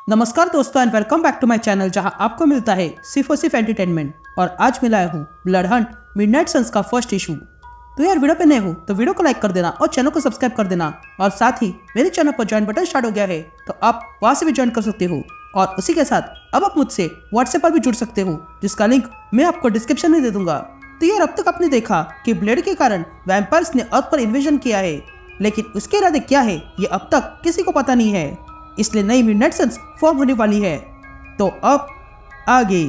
नमस्कार दोस्तों and welcome back to my channel जहां आपको मिलता है सिर्फ और सिर्फ एंटरटेनमेंट। और आज मैं लाया हूँ ब्लड हंट मिडनाइट सन्स का फर्स्ट इशू। तो यार वीडियो पे नए हो तो वीडियो को लाइक कर देना और चैनल को सब्सक्राइब कर देना। और साथ ही मेरे चैनल पर ज्वाइन बटन स्टार्ट हो गया है तो आप वहां से भी ज्वाइन कर सकते हो। और उसी के साथ अब आप मुझसे व्हाट्सएप पर भी जुड़ सकते हो जिसका लिंक मैं आपको डिस्क्रिप्शन में दे दूंगा। तो यार अब तक आपने देखा कि ब्लेड के कारण वैम्पायर्स ने अर्थ पर इन्वेजन किया है, लेकिन उसके इरादे क्या है ये अब तक किसी को पता नहीं है। इसलिए नई मिडनाइट सन्स फॉर्म होने वाली है। तो अब आगे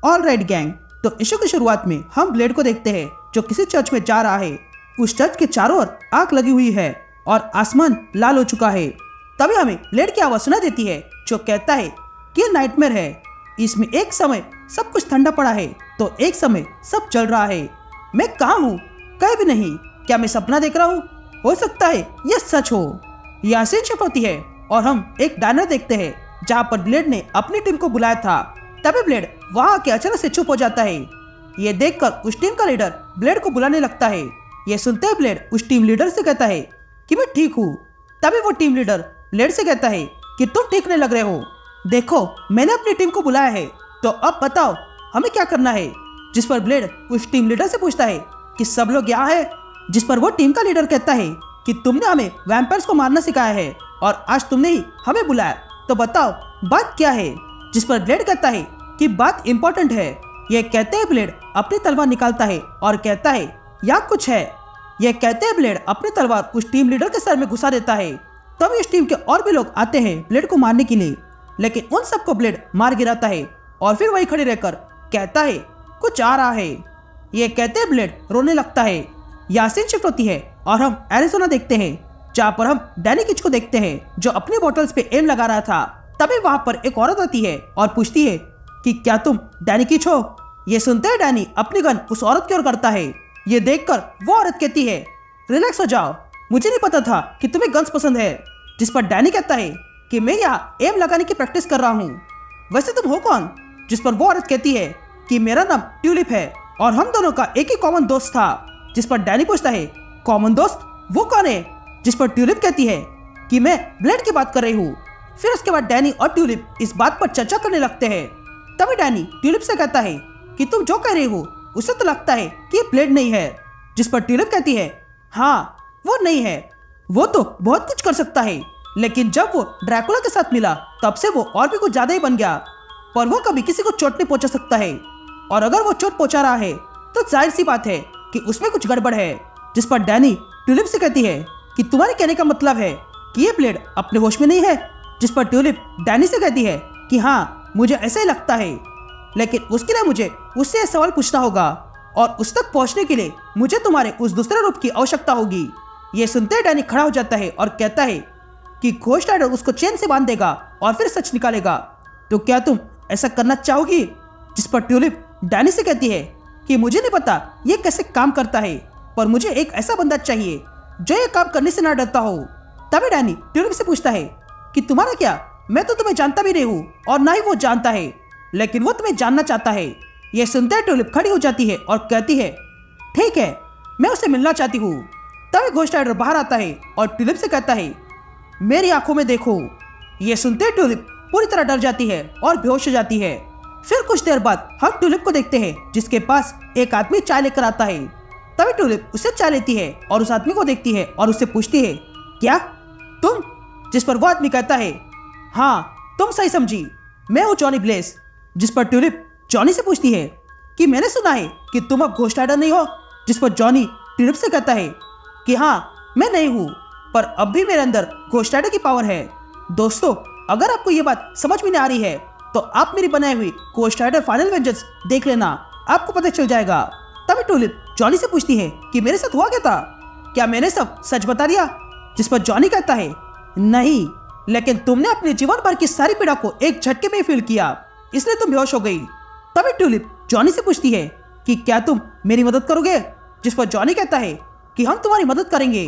ऑलराइट गैंग, तो इशू की शुरुआत में हम ब्लेड को देखते हैं जो किसी चर्च में जा रहा है। उस चर्च के चारों ओर आग लगी हुई है और आसमान लाल हो चुका है। तभी हमें ब्लेड की आवाज सुनाई देती है जो कहता है कि नाइटमेयर है। इसमें एक समय सब कुछ ठंडा पड़ा है तो एक समय सब जल रहा है। मैं कहाँ हूँ? कहीं भी नहीं। क्या मैं सपना देख रहा हूँ? हो सकता है यह सच हो। यह सीन शिफ्ट होती है और हम एक डायनर देखते हैं जहाँ पर ब्लेड ने अपनी टीम को बुलाया था। तभी ब्लेड वहाँ के अचानक से चुप हो जाता है। ये देखकर उस टीम का लीडर ब्लेड को बुलाने लगता है। ये सुनते ही ब्लेड उस टीम लीडर से कहता है कि मैं ठीक हूँ। तभी वो टीम लीडर ब्लेड से कहता है कि तुम ठीक नहीं लग रहे हो। देखो मैंने अपनी टीम को बुलाया है तो अब बताओ हमें क्या करना है। जिस पर ब्लेड उस टीम लीडर से पूछता है कि सब लोग यहाँ है। जिस पर वो टीम का लीडर कहता है कि तुमने हमें वैम्पायर्स को मारना सिखाया है और आज तुमने ही हमें बुलाया, तो बताओ बात क्या है। जिस पर ब्लेड कहता है कि बात इंपॉर्टेंट है। यह कहते ही ब्लेड अपनी तलवार निकालता है और कहता है या कुछ है। यह कहते ही ब्लेड अपनी तलवार उस टीम लीडर के सर में घुसा देता है। तभी उस टीम के और भी लोग आते हैं ब्लेड को मारने के लिए, लेकिन उन सबको ब्लेड मार गिराता है और फिर वही खड़े रहकर कहता है कुछ आ रहा है। यह कहते ही ब्लेड रोने लगता है। यासीन शिफ्ट होती है और हम एरिज़ोना देखते हैं जहाँ पर हम डैनी किच को देखते हैं जो अपनी बोटल्स पे एम लगा रहा था। तभी वहां पर एक औरत आती है और पूछती है कि क्या तुम डैनी किच हो। ये सुनते ही डैनी अपनी गन उस औरत की ओर करता है। ये देखकर वो औरत कहती है रिलैक्स हो जाओ, मुझे नहीं पता था कि तुम्हें गन्स पसंद है। जिस पर डैनी कहता है कि मैं यहाँ एम लगाने की प्रैक्टिस कर रहा हूँ। वैसे तुम हो कौन? जिस पर वो औरत कहती है कि मेरा नाम ट्यूलिप है और हम दोनों का एक ही कॉमन दोस्त था। जिस पर डैनी पूछता है कॉमन दोस्त वो कौन है? जिस पर ट्यूलिप कहती है कि मैं ब्लेड की बात कर रही हूँ। फिर उसके बाद डैनी और ट्यूलिप इस बात पर चर्चा करने लगते हैं। तभी डैनी ट्यूलिप से कहता है कि तुम जो कह रही हो उससे तो लगता है कि ये ब्लेड नहीं है। जिस पर ट्यूलिप कहती है हाँ वो नहीं है, वो तो बहुत कुछ कर सकता है, लेकिन जब वो ड्रैकुला के साथ मिला तब से वो और भी कुछ ज्यादा ही बन गया। पर वो कभी किसी को चोट नहीं पहुंचा सकता है, और अगर वो चोट पहुंचा रहा है तो जाहिर सी बात है कि उसमें कुछ गड़बड़ है। जिस पर डैनी ट्यूलिप से कहती है कि तुम्हारे कहने का मतलब है कि ये ब्लेड अपने होश में नहीं है। जिस पर ट्यूलिप डैनी से कहती है कि हाँ मुझे ऐसा ही लगता है, लेकिन उसके लिए मुझे उससे यह सवाल पूछना होगा और उस तक पहुंचने के लिए मुझे तुम्हारे उस दूसरे रूप की आवश्यकता होगी। ये सुनते ही डैनी खड़ा हो जाता है और कहता है कि घोस्ट राइडर उसको चेन से बांध देगा और फिर सच निकालेगा। तो क्या तुम ऐसा करना चाहोगी? जिस पर ट्यूलिप डैनी से कहती है कि मुझे नहीं पता ये कैसे काम करता है, पर मुझे एक ऐसा बंदा चाहिए जो ये काम करने से ना डरता हो। तभी डैनी ट्यूलिप से पूछता है कि तुम्हारा क्या? मैं तो तुम्हें जानता भी नहीं हूँ और ना ही वो जानता है, लेकिन वो तुम्हें जानना चाहता है। यह सुनते ही ट्यूलिप खड़ी हो जाती है और कहती है ठीक है मैं उसे मिलना चाहती हूँ। तभी घोस्ट राइडर बाहर आता है और ट्यूलिप से कहता है मेरी आंखों में देखो। यह सुनते ही ट्यूलिप पूरी तरह डर जाती है और बेहोश हो जाती है। फिर कुछ देर बाद हम ट्यूलिप को देखते हैं जिसके पास एक आदमी चाय लेकर आता है। तभी ट्यूलिप उसे चाय लेती है और उस आदमी को देखती है और उससे पूछती है क्या तुम? जिस पर वो आदमी कहता है हाँ तुम सही समझी, मैं हूँ जॉनी ब्लेस। जिस पर ट्यूलिप जॉनी से पूछती है कि मैंने सुना है कि तुम अब घोस्ट राइडर नहीं हो। जिस पर जॉनी ट्यूलिप से कहता है कि हाँ मैं नहीं हूँ, पर अब भी मेरे अंदर घोस्ट राइडर की पावर है। दोस्तों अगर आपको ये बात समझ में नहीं आ रही है तो आप मेरी बनाई हुई घोस्ट राइडर फाइनल वेंजेंस देख लेना, आपको पता चल जाएगा। तभी ट्यूलिप जॉनी से पूछती है कि मेरे साथ हुआ क्या था? क्या मैंने सब सच बता दिया? जिस पर जॉनी कहता है नहीं, लेकिन तुमने अपने जीवन भर की सारी पीड़ा को एक झटके में फील किया, इसलिए तुम बेहोश हो गई। तभी ट्यूलिप जॉनी से पूछती है कि क्या तुम मेरी मदद करोगे? जिस पर जॉनी कहता है कि हम तुम्हारी मदद करेंगे,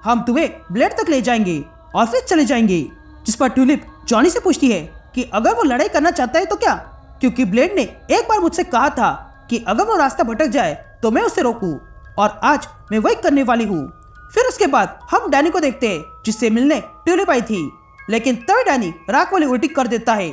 हम तुम्हें ब्लेड तक ले जाएंगे और फिर चले जाएंगे। जिस पर ट्यूलिप जॉनी से पूछती है कि अगर वो लड़ाई करना चाहता है तो क्या, क्योंकि ब्लेड ने एक बार मुझसे कहा था कि अगर वो रास्ता भटक जाए तो मैं उसे रोकूं, और आज मैं वही करने वाली हूँ। फिर उसके बाद हम डैनी को देखते हैं जिससे मिलने ट्यूलिप आई थी, लेकिन तभी डैनी राख वाली उल्टी कर देता है।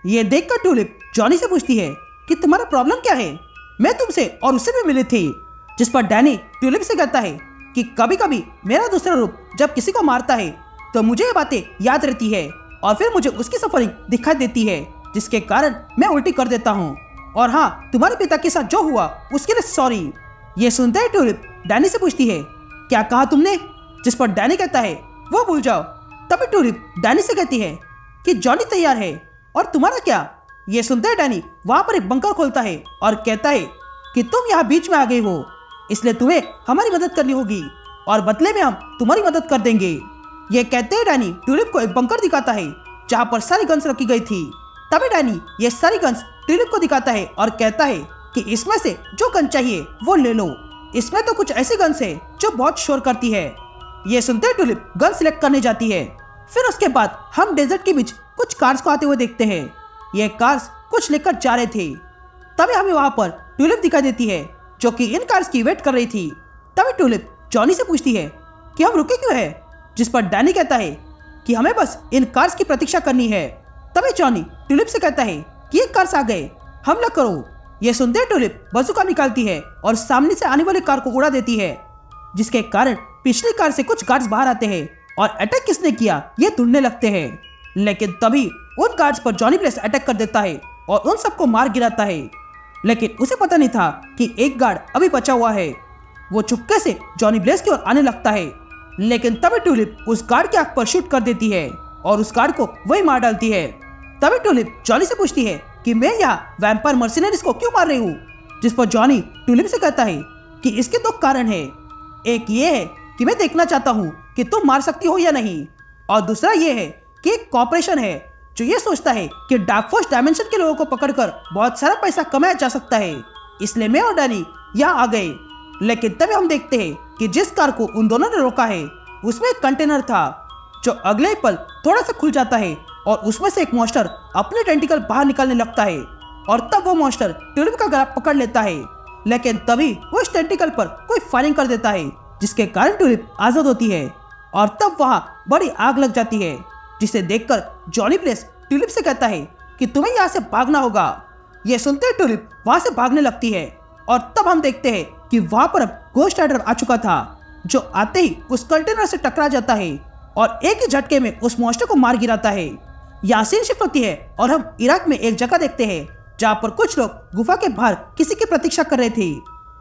ये देखकर ट्यूलिप जॉनी से पूछती है कि तुम्हारा प्रॉब्लम क्या है, मैं तुमसे और उससे भी मिली थी। जिस पर डैनी ट्यूलिप से कहता है कि कभी कभी मेरा दूसरा रूप जब किसी को मारता है तो मुझे ये बातें याद रहती है और फिर मुझे उसकी सफरिंग दिखाई देती है, जिसके कारण मैं उल्टी कर देता हूँ। और हाँ, तुम्हारे पिता के साथ जो हुआ उसके लिए सॉरी। ये सुनते ही ट्यूलिप डैनी से पूछती है क्या कहा तुमने, जिस पर डैनी कहता है वो भूल जाओ। तभी ट्यूलिप डैनी से कहती है कि जॉनी तैयार है और तुम्हारा क्या। ये सुनते ही डैनी वहां पर एक बंकर खोलता है और कहता है कि तुम यहाँ बीच में आ गई हो, इसलिए तुम्हें हमारी मदद करनी होगी और बदले में हम तुम्हारी मदद कर देंगे। ये कहते ही डैनी ट्यूलिप को एक बंकर दिखाता है जहाँ पर सारी गन्स रखी गई थी। तभी डैनी ये सारी गन्स ट्यूलिप को दिखाता है और कहता है कि इसमें से जो गन चाहिए वो ले लो, इसमें तो कुछ ऐसी गन्स है जो बहुत शोर करती है। ये सुनते ट्यूलिप गन सिलेक्ट करने जाती है। फिर उसके बाद हम डेजर्ट के बीच कुछ कार्स को आते हुए देखते हैं। ये कार्स कुछ लेकर जा रहे थे। तभी हमें वहां पर ट्यूलिप दिखाई देती है जो कि इन कार्स की वेट कर रही थी। तभी ट्यूलिप जॉनी से पूछती है कि हम रुके क्यों है, जिस पर डैनी कहता है कि हमें बस इन कार्स की प्रतीक्षा करनी है। तभी जॉनी ट्यूलिप से कहता है कि ये कार्स आ गए, हमला करो। ये सुनते ट्यूलिप बंदूक निकालती है और सामने से आने वाली कार को उड़ा देती है, जिसके कारण पिछली कार से कुछ गार्ड्स बाहर आते हैं और अटैक किसने किया ये ढूंढने लगते हैं। लेकिन तभी उन गार्ड्स पर जॉनी ब्लेस अटैक कर देता है और उन सबको मार गिराता है। लेकिन उसे पता नहीं था कि एक गार्ड अभी बचा हुआ है। वो चुपके से जॉनी ब्लेस की ओर आने लगता है, लेकिन तभी ट्यूलिप उस गार्ड की आंख पर शूट कर देती है और उस गार्ड को वही मार डालती है। तभी ट्यूलिप जॉनी से पूछती है कि मैं यहाँ वैम्पायर मर्सिनरीज को क्यों मार रही हूँ, जिस पर जॉनी ट्यूलिप से कहता है कि इसके दो कारण है। एक ये है कि मैं देखना चाहता हूँ कि तुम मार सकती हो या नहीं, और दूसरा ये है कि एक कॉर्पोरेशन है जो ये सोचता है कि डार्क फोर्स डायमेंशन के लोगों को पकड़कर बहुत सारा पैसा कमाया जा सकता है, इसलिए मैं और डैनी यहाँ आ गए। लेकिन तभी हम देखते हैं कि जिस कार को उन दोनों ने रोका है उसमें एक कंटेनर था जो अगले ही पल थोड़ा सा खुल जाता है और उसमें से एक मॉन्स्टर अपने टेंटिकल बाहर निकालने लगता है और तब वो मॉन्स्टर ट्यूलिप का गला पकड़ लेता है। लेकिन तभी वो उस टेंटिकल पर कोई फायरिंग कर देता है जिसके कारण ट्यूलिप आजाद होती है और तब वहाँ बड़ी आग लग जाती है, जिसे देखकर जॉनी ब्लेस ट्यूलिप से कहता है कि तुम्हें यहाँ से भागना होगा। ये सुनते ही ट्यूलिप वहाँ से भागने लगती है और तब हम देखते हैं कि वहाँ पर अब घोस्ट राइडर आ चुका था, जो आते ही उस कंटेनर से टकरा जाता है और एक ही झटके में उस मॉन्स्टर को मार गिराता है। यहाँ सीन शिफ्ट होती है और हम इराक में एक जगह देखते हैं जहाँ पर कुछ लोग गुफा के बाहर किसी की प्रतीक्षा कर रहे थे।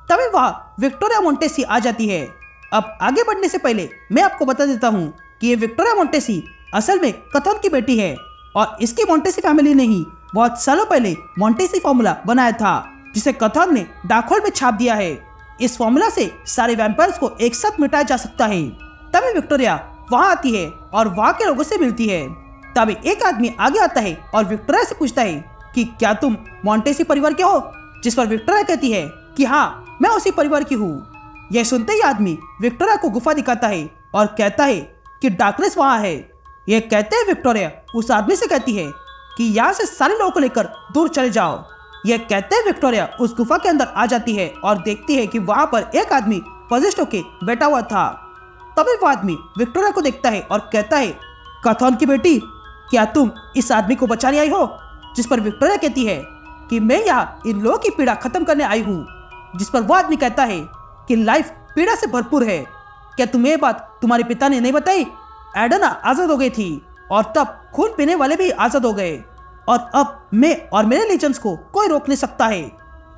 तभी वहाँ विक्टोरिया मोंटेसी आ जाती है। अब आगे बढ़ने से पहले मैं आपको बता देता हूँ कि ये विक्टोरिया मोंटेसी असल में कथॉन की बेटी है और इसकी मोंटेसी फैमिली ने ही बहुत सालों पहले मोंटेसी फॉर्मूला बनाया था, जिसे कथॉन ने डार्क होल्ड में छाप दिया है। इस फॉर्मूला से सारे वैम्पायर्स को एक साथ मिटाया जा सकता है। तभी विक्टोरिया वहाँ आती है और वहाँ के लोगों से मिलती है। तभी एक आदमी आगे आता है और विक्टोरिया से पूछता है कि क्या तुम मोंटेसी परिवार के हो, जिस पर विक्टोरिया कहती है कि हाँ, मैं उसी परिवार की हूँ। यह सुनते ही आदमी विक्टोरिया को गुफा दिखाता है और कहता है कि डार्कनेस वहाँ है। यह कहते हैं विक्टोरिया उस आदमी से कहती है कि यहाँ से सारे लोगों को लेकर दूर चले जाओ। यह कहते हैं विक्टोरिया उस गुफा के अंदर आ जाती है और देखती है कि वहाँ पर एक आदमी पोजेस्ड होके बैठा हुआ था। तभी वो आदमी विक्टोरिया को देखता है और कहता है, कथॉन की बेटी, क्या तुम इस आदमी को बचाने आई हो? जिस पर विक्टोरिया कहती है कि मैं यहाँ इन लोगों की पीड़ा खत्म करने आई हूँ। जिस पर वो आदमी कहता है कि लाइफ पीड़ा से भरपूर है। क्या तुम्हें ये बात तुम्हारे पिता ने नहीं बताई? एडना आजाद हो गई थी और तब खून पीने वाले भी आजाद हो गए और अब मैं और मेरे लीजेंड्स को कोई रोक नहीं सकता है।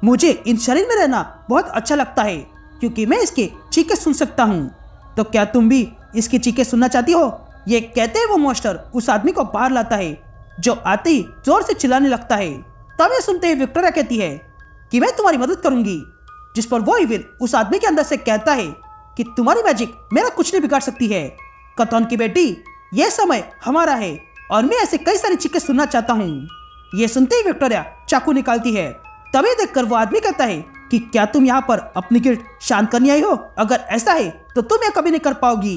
मुझे इन शरीर में रहना बहुत अच्छा लगता है क्योंकि मैं इसके चीखें सुन सकता हूँ। तो क्या तुम भी इसकी चीखें सुनना चाहती हो? ये कहते ही वो मॉन्स्टर उस आदमी को बाहर लाता है, जो आते ही जोर से चिल्लाने लगता है। तब ये सुनते ही विक्टोरिया कहती है कि मैं तुम्हारी मदद करूंगी। जिस पर वो इविल उस आदमी के अंदर से कहता है कि तुम्हारी मैजिक मेरा कुछ नहीं बिगाड़ सकती है। कथॉन की बेटी, यह समय हमारा है और मैं ऐसे कई सारी चीखें सुनना चाहता हूँ। ये सुनते ही विक्टोरिया चाकू निकालती है। तभी देखकर वो आदमी कहता है कि क्या तुम यहाँ पर अपनी गिल्ट शांत करने आई हो? अगर ऐसा है तो तुम यह कभी नहीं कर पाओगी।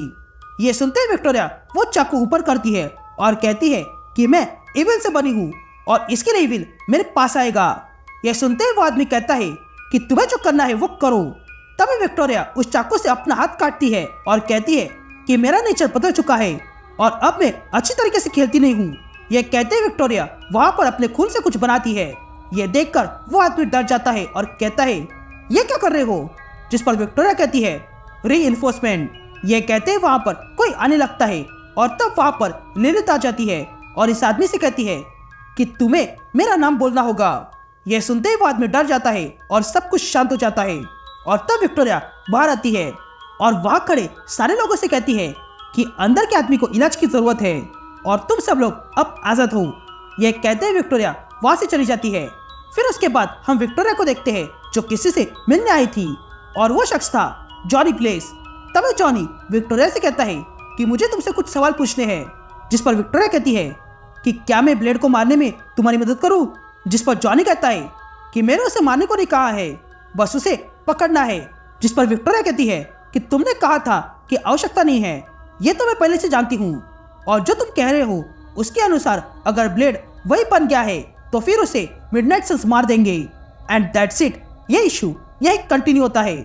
ये सुनते ही विक्टोरिया वो चाकू ऊपर करती है और कहती है कि मैं इविल से बनी हूँ और इसके लिए इविल मेरे पास आएगा। यह सुनते ही वो आदमी कहता है कि तुम्हें जो करना है वो करो। तभी विक्टोरिया उस चाकू से अपना हाथ काटती है और कहती है कि मेरा नेचर बदल चुका है और अब मैं अच्छी तरीके से खेलती नहीं हूँ। यह कहते ही विक्टोरिया वहाँ पर अपने खून से कुछ बनाती है। यह देखकर वो आदमी डर जाता है और कहता है ये क्या कर रहे हो, जिस पर विक्टोरिया कहती है रीइंफोर्समेंट। ये कहते ही वहाँ पर कोई आने लगता है और तब वहाँ पर लिलिथ आ जाती है और इस आदमी से कहती है कि तुम्हें मेरा नाम बोलना होगा। यह सुनते ही वो आदमी डर जाता है और सब कुछ शांत हो जाता है और तब विक्टोरिया बाहर आती है और वहाँ खड़े सारे लोगों से कहती है कि अंदर के आदमी को इलाज की जरूरत है और तुम सब लोग अब आजाद हो। यह कहते ही विक्टोरिया वहाँ से चली जाती है। फिर उसके बाद हम विक्टोरिया को देखते हैं जो किसी से मिलने आई थी और वो शख्स था जॉनी ब्लेस। तभी जॉनी विक्टोरिया से कहता है कि मुझे तुमसे कुछ सवाल पूछने हैं, जिस पर विक्टोरिया कहती है कि क्या मैं ब्लेड को मारने में तुम्हारी मदद करूं, जिस पर जॉनी कहता है कि मैंने उसे मारने को नहीं कहा है, बस उसे पकड़ना है, जिस पर विक्टोरिया कहती है कि तुमने कहा था कि आवश्यकता नहीं है, ये तो मैं पहले से जानती हूँ और जो तुम कह रहे हो उसके अनुसार अगर ब्लेड वही बन गया है तो फिर उसे मिडनाइट सन्स मार देंगे एंड दैट्स इट। ये इशू यही कंटिन्यू होता है।